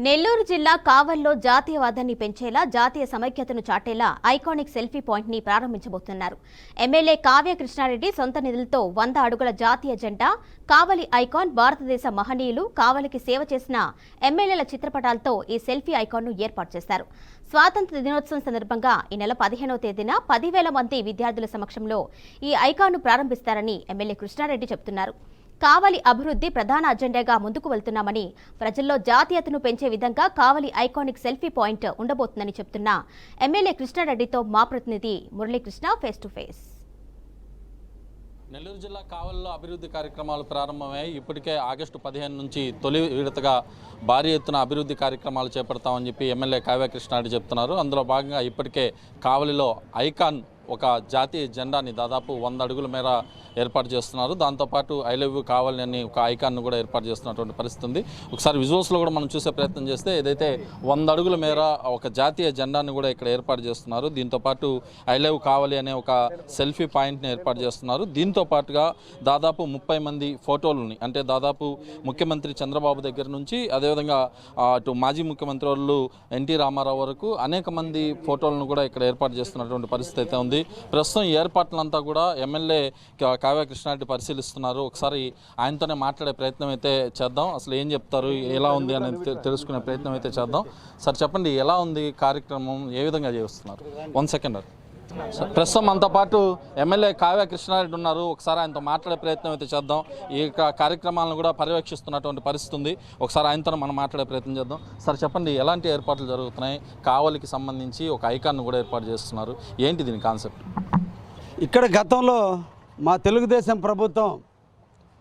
నెల్లూరు జిల్లా కావల్లో జాతీయవాదాన్ని పెంచేలా జాతీయ సమైక్యతను చాటేలా ఐకానిక్ సెల్ఫీ పాయింట్ ని ప్రారంభించబోతున్నారు. ఎమ్మెల్యే కావ్య కృష్ణారెడ్డి సొంత నిధులతో 100 అడుగుల జాతీయ జెండా, కావలి ఐకాన్, భారతదేశ మహనీయులు, కావలికి సేవ చేసిన ఎమ్మెల్యేల చిత్రపటాలతో ఈ సెల్ఫీ ఐకాన్ ను ఏర్పాటు చేశారు. స్వాతంత్ర దినోత్సవం సందర్భంగా ఈ నెల 15వ తేదీన 10,000 మంది విద్యార్థుల సమక్షంలో ఈ ఐకాన్ను ప్రారంభిస్తారని ఎమ్మెల్యే కృష్ణారెడ్డి చెబుతున్నారు. కావలి అభివృద్ధి ప్రధాన అజెండాగా ముందుకు వెళ్తున్నామని, ప్రజల్లో జాతీయతను పెంచే విధంగా కావలి ఐకానిక్ సెల్ఫీ పాయింట్ ఉండబోతుందని చెప్తున్న ఎమ్మెల్యే కృష్ణారెడ్డితో మా ప్రతినిధి Muralikrishna face to face. Nellore జిల్లా కావలిలో అభివృద్ధి కార్యక్రమాలు ప్రారంభమయ్యాయి. ఇప్పటికే ఆగస్టు 15 నుంచి తొలి విడతగా భారీ ఎత్తున అభివృద్ధి కార్యక్రమాలు చేపడతామని చెప్పి ఎమ్మెల్యే కావ్య కృష్ణారెడ్డి చెప్తున్నారు. అందులో భాగంగా ఇప్పటికే కావలిలో ఐకాన్ ఒక జాతీయ జెండాని దాదాపు 100 అడుగుల మేర ఏర్పాటు చేస్తున్నారు. దాంతోపాటు ఐ లవ్ యూ కావాలి అని ఒక ఐకాన్ను కూడా ఏర్పాటు చేస్తున్నటువంటి పరిస్థితి ఉంది. ఒకసారి విజువల్స్లో కూడా మనం చూసే ప్రయత్నం చేస్తే ఏదైతే 100 అడుగుల మేర ఒక జాతీయ జెండాను కూడా ఇక్కడ ఏర్పాటు చేస్తున్నారు. దీంతోపాటు ఐ లవ్ కావాలి అనే ఒక సెల్ఫీ పాయింట్ని ఏర్పాటు చేస్తున్నారు. దీంతో పాటుగా దాదాపు 30 మంది ఫోటోలని, అంటే దాదాపు ముఖ్యమంత్రి చంద్రబాబు దగ్గర నుంచి అదేవిధంగా అటు మాజీ ముఖ్యమంత్రి వాళ్ళు ఎన్టీ రామారావు వరకు అనేక మంది ఫోటోలను కూడా ఇక్కడ ఏర్పాటు చేస్తున్నటువంటి పరిస్థితి అయితే ఉంది. ప్రస్తుతం ఈ ఏర్పాట్లంతా కూడా ఎమ్మెల్యే కావ్య కృష్ణారెడ్డి పరిశీలిస్తున్నారు. ఒకసారి ఆయనతోనే మాట్లాడే ప్రయత్నం అయితే చేద్దాం. అసలు ఏం చెప్తారు, ఎలా ఉంది అనేది తెలుసుకునే ప్రయత్నం అయితే చేద్దాం. సార్ చెప్పండి, ఎలా ఉంది కార్యక్రమం, ఏ విధంగా చేస్తున్నారు? 1 సెకండ్. ప్రస్తుతం మనతో పాటు ఎమ్మెల్యే కావ్య కృష్ణారెడ్డి ఉన్నారు. ఒకసారి ఆయనతో మాట్లాడే ప్రయత్నం అయితే చేద్దాం. ఈ కార్యక్రమాలను కూడా పర్యవేక్షిస్తున్నటువంటి పరిస్థితి ఉంది. ఒకసారి ఆయనతో మనం మాట్లాడే ప్రయత్నం చేద్దాం. సార్ చెప్పండి, ఎలాంటి ఏర్పాట్లు జరుగుతున్నాయి? కావలికి సంబంధించి ఒక ఐకాన్ను కూడా ఏర్పాటు చేస్తున్నారు. ఏంటి దీని కాన్సెప్ట్? ఇక్కడ గతంలో మా తెలుగుదేశం ప్రభుత్వం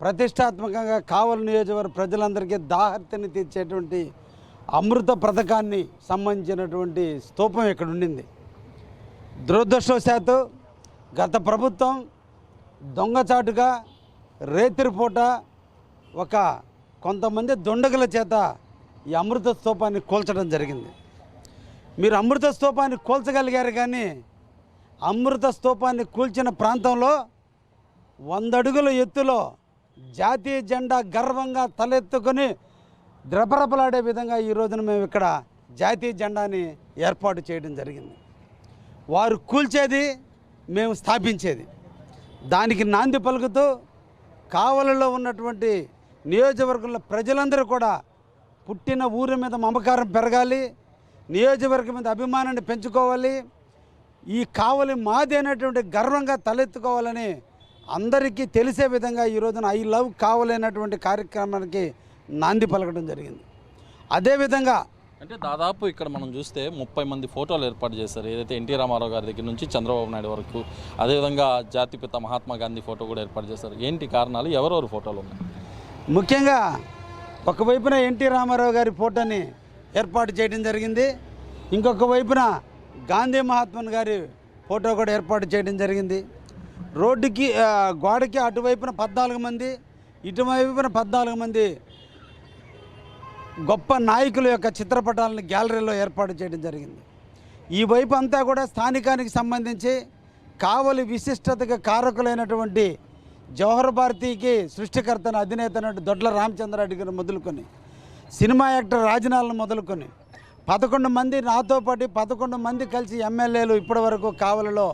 ప్రతిష్టాత్మకంగా కావలి నియోజకవర్గ ప్రజలందరికీ దాహర్తిని తీర్చేటువంటి అమృత పథకాన్ని సంబంధించినటువంటి స్తూపం ఇక్కడ ఉండింది. దురదృష్టవశాత్తు గత ప్రభుత్వం దొంగచాటుగా రేతిరిపూట కొంతమంది దుండగుల చేత ఈ అమృత స్తూపాన్ని కూల్చడం జరిగింది. మీరు అమృత స్తూపాన్ని కూల్చగలిగారు, కానీ అమృత స్తూపాన్ని కూల్చిన ప్రాంతంలో 100 అడుగుల ఎత్తులో జాతీయ జెండా గర్వంగా తలెత్తుకొని ద్రపరపలాడే విధంగా ఈ రోజున మేము ఇక్కడ జాతీయ జెండాని ఏర్పాటు చేయడం జరిగింది. వారు కూల్చేది, మేము స్థాపించేది. దానికి నాంది పలుకుతూ కావలిలో ఉన్నటువంటి నియోజకవర్గంలో ప్రజలందరూ కూడా పుట్టిన ఊరి మీద మమకారం పెరగాలి, నియోజకవర్గం మీద అభిమానాన్ని పెంచుకోవాలి, ఈ కావలి మాది అనేటువంటి గర్వంగా తలెత్తుకోవాలని అందరికీ తెలిసే విధంగా ఈ రోజున ఐ లవ్ కావలి అనేటువంటి కార్యక్రమానికి నాంది పలకడం జరిగింది. అదేవిధంగా అంటే దాదాపు ఇక్కడ మనం చూస్తే 30 మంది ఫోటోలు ఏర్పాటు చేశారు. ఏదైతే ఎన్టీ రామారావు గారి దగ్గర నుంచి చంద్రబాబు నాయుడు వరకు, అదేవిధంగా జాతిపిత మహాత్మా గాంధీ ఫోటో కూడా ఏర్పాటు చేశారు. ఏంటి కారణాలు, ఎవరెవరు ఫోటోలు ఉన్నాయి? ముఖ్యంగా ఒకవైపున ఎన్టీ రామారావు గారి ఫోటోని ఏర్పాటు చేయడం జరిగింది, ఇంకొక వైపున గాంధీ మహాత్మా గారి ఫోటో కూడా ఏర్పాటు చేయడం జరిగింది. రోడ్డుకి గోడకి అటువైపున 14 మంది, ఇటువైపున 14 మంది గొప్ప నాయకుల యొక్క చిత్రపటాలను గ్యాలరీలో ఏర్పాటు చేయడం జరిగింది. ఈ వైపు అంతా కూడా స్థానికానికి సంబంధించి కావలి విశిష్టతకు కారకులైనటువంటి జవహర్ భారతికి సృష్టికర్తను, అధినేత దొడ్ల రామచంద్రారెడ్డి గారు మొదలుకొని, సినిమా యాక్టర్ రాజనాలను మొదలుకొని 11 మంది, నాతో పాటు 11 మంది కలిసి ఎమ్మెల్యేలు ఇప్పటి వరకు కావలిలో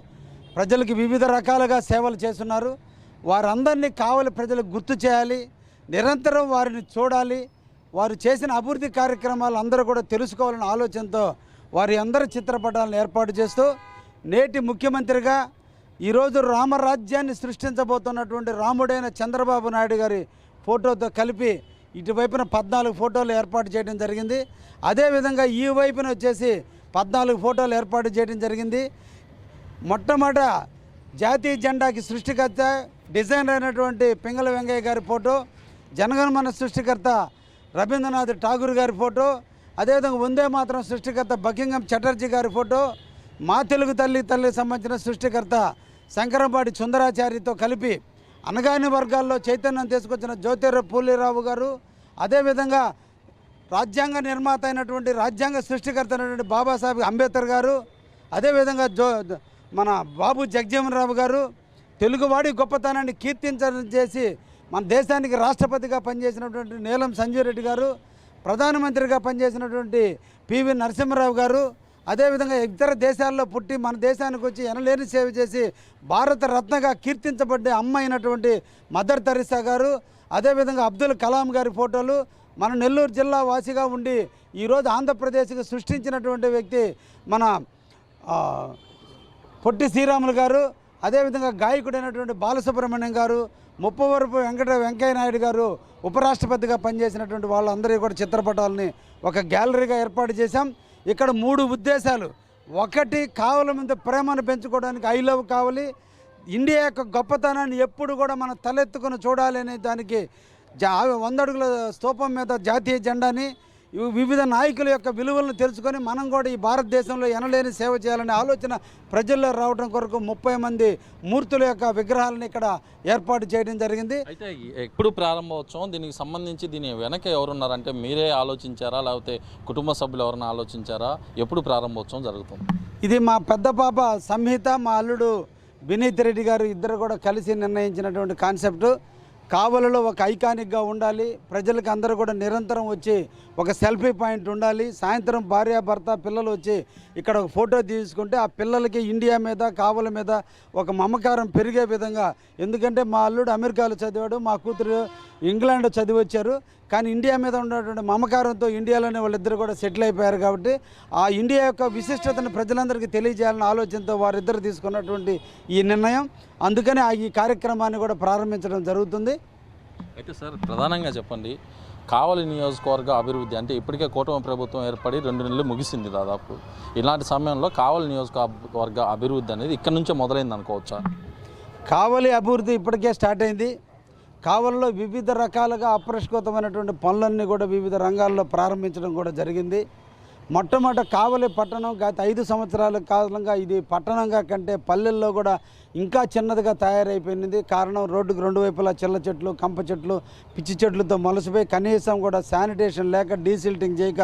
ప్రజలకు వివిధ రకాలుగా సేవలు చేస్తున్నారు. వారందరినీ కావలి ప్రజలకు గుర్తు చేయాలి, నిరంతరం వారిని చూడాలి, వారు చేసిన అభివృద్ధి కార్యక్రమాలు అందరూ కూడా తెలుసుకోవాలనే ఆలోచనతో వారి అందరి చిత్రపటాలను ఏర్పాటు చేస్తూ నేటి ముఖ్యమంత్రిగా ఈరోజు రామరాజ్యాన్ని సృష్టించబోతున్నటువంటి రాముడైన చంద్రబాబు నాయుడు గారి ఫోటోతో కలిపి ఇటువైపున 14 ఫోటోలు ఏర్పాటు చేయడం జరిగింది. అదేవిధంగా ఈ వైపున వచ్చేసి 14 ఫోటోలు ఏర్పాటు చేయడం జరిగింది. మొట్టమొదట జాతీయ జెండాకి సృష్టికర్త, డిజైనర్ అయినటువంటి పింగళ వెంకయ్య గారి ఫోటో, జనగణమన సృష్టికర్త రవీంద్రనాథ్ ఠాగూర్ గారి ఫోటో, అదేవిధంగా వందే మాతరం సృష్టికర్త బకింగం చటర్జీ గారి ఫోటో, మా తెలుగు తల్లికి సంబంధించిన సృష్టికర్త శంకరంపాటి సుందరాచార్యతో కలిపి అనగాని వర్గాల్లో చైతన్యం తీసుకొచ్చిన జ్యోతిరావు పూలేరావు గారు, అదేవిధంగా రాజ్యాంగ నిర్మాత అయినటువంటి రాజ్యాంగ సృష్టికర్త అయినటువంటి బాబాసాహెబ్ అంబేద్కర్ గారు, అదేవిధంగా మన బాబు జగజీవన్ రావు గారు, తెలుగువాడి గొప్పతనాన్ని కీర్తించడం చేసి మన దేశానికి రాష్ట్రపతిగా పనిచేసినటువంటి నీలం సంజయ్ రెడ్డి గారు, ప్రధానమంత్రిగా పనిచేసినటువంటి పివి నరసింహారావు గారు, అదేవిధంగా ఇతర దేశాల్లో పుట్టి మన దేశానికి వచ్చి ఎనలేని సేవ చేసి భారత రత్నగా కీర్తించబడ్డ అమ్మ అయినటువంటి మదర్ తెరెసా గారు, అదేవిధంగా అబ్దుల్ కలాం గారి ఫోటోలు, మన నెల్లూరు జిల్లా వాసిగా ఉండి ఈరోజు ఆంధ్రప్రదేశ్కి సృష్టించినటువంటి వ్యక్తి మన పొట్టి శ్రీరాములు గారు, అదేవిధంగా గాయకుడైనటువంటి బాలసుబ్రహ్మణ్యం గారు, ముప్పవరపు వెంకయ్య నాయుడు గారు ఉపరాష్ట్రపతిగా పనిచేసినటువంటి వాళ్ళందరూ కూడా చిత్రపటాలని ఒక గ్యాలరీగా ఏర్పాటు చేశాం. ఇక్కడ 3 ఉద్దేశాలు. ఒకటి, కావలి మీద ప్రేమను పెంచుకోవడానికి ఐ లవ్ కావలి, ఇండియా యొక్క గొప్పతనాన్ని ఎప్పుడు కూడా మనం తలెత్తుకుని చూడాలి అనే దానికి 100 అడుగుల స్తూపం మీద జాతీయ జెండాని, వివిధ నాయకుల యొక్క విలువలను తెలుసుకొని మనం కూడా ఈ భారతదేశంలో ఎనలేని సేవ చేయాలనే ఆలోచన ప్రజల్లో రావడం కొరకు 30 మంది మూర్తుల యొక్క విగ్రహాలను ఇక్కడ ఏర్పాటు చేయడం జరిగింది. అయితే ఎప్పుడు ప్రారంభోత్సవం, దీనికి సంబంధించి దీని వెనక ఎవరున్నారంటే మీరే ఆలోచించారా, లేకపోతే కుటుంబ సభ్యులు ఎవరైనా ఆలోచించారా? ఎప్పుడు ప్రారంభోత్సవం జరుగుతుంది? ఇది మా పెద్ద పాప సంహిత, మా అల్లుడు వినీత్ రెడ్డి గారు ఇద్దరు కూడా కలిసి నిర్ణయించినటువంటి కాన్సెప్ట్. కావలిలో ఒక ఐకానిక్గా ఉండాలి, ప్రజలకు అందరూ కూడా నిరంతరం వచ్చి ఒక సెల్ఫీ పాయింట్ ఉండాలి. సాయంత్రం భార్యాభర్త పిల్లలు వచ్చి ఇక్కడ ఒక ఫోటో తీసుకుంటే ఆ పిల్లలకి ఇండియా మీద, కావలి మీద ఒక మమకారం పెరిగే విధంగా. ఎందుకంటే మా అల్లుడు అమెరికాలో చదివాడు, మా కూతురు ఇంగ్లాండ్ చదివి వచ్చారు, కానీ ఇండియా మీద ఉన్నటువంటి మమకారంతో ఇండియాలోనే వాళ్ళిద్దరు కూడా సెటిల్ అయిపోయారు. కాబట్టి ఆ ఇండియా యొక్క విశిష్టతను ప్రజలందరికీ తెలియజేయాలన్న ఆలోచనతో వారిద్దరు తీసుకున్నటువంటి ఈ నిర్ణయం. అందుకని ఈ కార్యక్రమాన్ని కూడా ప్రారంభించడం జరుగుతుంది. అయితే సార్, ప్రధానంగా చెప్పండి, కావలి నియోజకవర్గ అభివృద్ధి అంటే ఇప్పటికే కూటమి ప్రభుత్వం ఏర్పడి 2 నెలలు ముగిసింది దాదాపు. ఇలాంటి సమయంలో కావలి నియోజకవర్గ అభివృద్ధి అనేది ఇక్కడ నుంచే మొదలైంది అనుకోవచ్చా? కావలి అభివృద్ధి ఇప్పటికే స్టార్ట్ అయింది. కావలిలో వివిధ రకాలుగా అప్రస్కృతమైనటువంటి పనులన్నీ కూడా వివిధ రంగాల్లో ప్రారంభించడం కూడా జరిగింది. మొట్టమొదట కావలి పట్టణం గత 5 సంవత్సరాల కాలంగా ఇది పట్టణంగా కంటే పల్లెల్లో కూడా ఇంకా చిన్నదిగా తయారైపోయింది. కారణం రోడ్డుకు 2 వైపులా చిల్ల చెట్లు, కంప చెట్లు, పిచ్చి చెట్లతో మొలసిపోయి కనీసం కూడా శానిటేషన్ లేక డీసిల్టింగ్ చేయక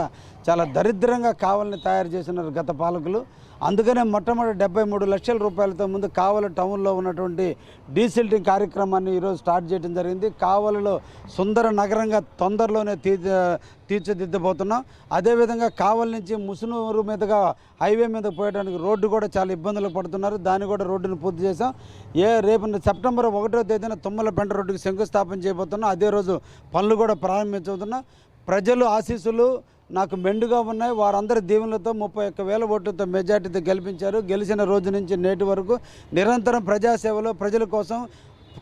చాలా దరిద్రంగా కావలిని తయారు చేసినారు గత పాలకులు. అందుకనే మొట్టమొదటి 73 లక్షల రూపాయలతో ముందు కావలి టౌన్లో ఉన్నటువంటి డీసిల్టింగ్ కార్యక్రమాన్ని ఈరోజు స్టార్ట్ చేయడం జరిగింది. కావలిలో సుందర నగరంగా తొందరలోనే తీర్చిదిద్దబోతున్నాం. అదేవిధంగా కావలి నుంచి ముసునూరు మీదుగా హైవే మీద పోయడానికి రోడ్డు కూడా చాలా ఇబ్బందులు పడుతున్నారు. దాన్ని కూడా రోడ్డును పూర్తి చేసాం. రేపు సెప్టెంబర్ 1వ తేదీన తుమ్మలపెంట రోడ్డుకి శంకుస్థాపన చేయబోతున్నాం. అదే రోజు పనులు కూడా ప్రారంభించబోతున్నాం. ప్రజలు ఆశీస్సులు నాకు మెండుగా ఉన్నాయి. వారందరి దీవెనలతో 31,000 ఓట్లతో మెజార్టీతో గెలిపించారు. గెలిచిన రోజు నుంచి నేటి వరకు నిరంతరం ప్రజాసేవలో ప్రజల కోసం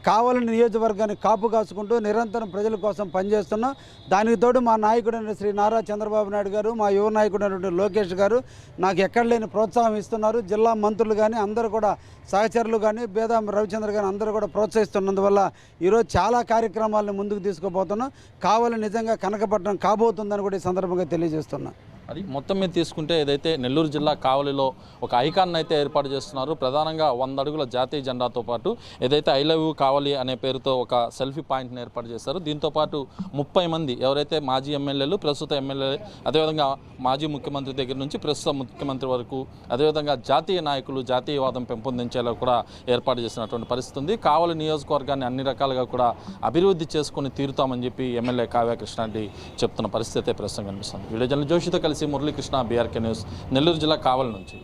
కావలి నియోజకవర్గాన్ని కాపు కాసుకుంటూ నిరంతరం ప్రజల కోసం పనిచేస్తున్నాం. దానికి తోడు మా నాయకుడైన శ్రీ నారా చంద్రబాబు నాయుడు గారు, మా యువ నాయకుడైనటువంటి లోకేష్ గారు నాకు ఎక్కడ లేని ప్రోత్సాహం ఇస్తున్నారు. జిల్లా మంత్రులు కానీ అందరూ కూడా సహచరులు కానీ బేదాం రవిచంద్ర కానీ అందరూ కూడా ప్రోత్సహిస్తున్నందువల్ల ఈరోజు చాలా కార్యక్రమాలను ముందుకు తీసుకుపోతున్నాం. కావలి నిజంగా కనకపట్నం కాబోతుందని కూడా ఈ సందర్భంగా తెలియజేస్తున్నాం. అది మొత్తం మీద తీసుకుంటే ఏదైతే నెల్లూరు జిల్లా కావలిలో ఒక ఐకాన్ అయితే ఏర్పాటు చేస్తున్నారు. ప్రధానంగా 100 అడుగుల జాతీయ జెండాతో పాటు ఏదైతే ఐ లవ్ యూ కావలి అనే పేరుతో ఒక సెల్ఫీ పాయింట్ని ఏర్పాటు చేశారు. దీంతోపాటు 30 మంది ఎవరైతే మాజీ ఎమ్మెల్యేలు, ప్రస్తుత ఎమ్మెల్యే, అదేవిధంగా మాజీ ముఖ్యమంత్రి దగ్గర నుంచి ప్రస్తుత ముఖ్యమంత్రి వరకు, అదేవిధంగా జాతీయ నాయకులు జాతీయవాదం పెంపొందించేలా కూడా ఏర్పాటు చేసినటువంటి పరిస్థితి ఉంది. కావలి నియోజకవర్గాన్ని అన్ని రకాలుగా కూడా అభివృద్ధి చేసుకుని తీరుతామని చెప్పి ఎమ్మెల్యే కావ్య కృష్ణారెడ్డి చెప్తున్న పరిస్థితి అయితే ప్రస్తుతం కనిపిస్తుంది. వీడియో జర్నలిస్ట్ జోషితో కలిసి మురళీకృష్ణ, బీఆర్కే న్యూస్, నెల్లూరు జిల్లా కావలి నుంచి.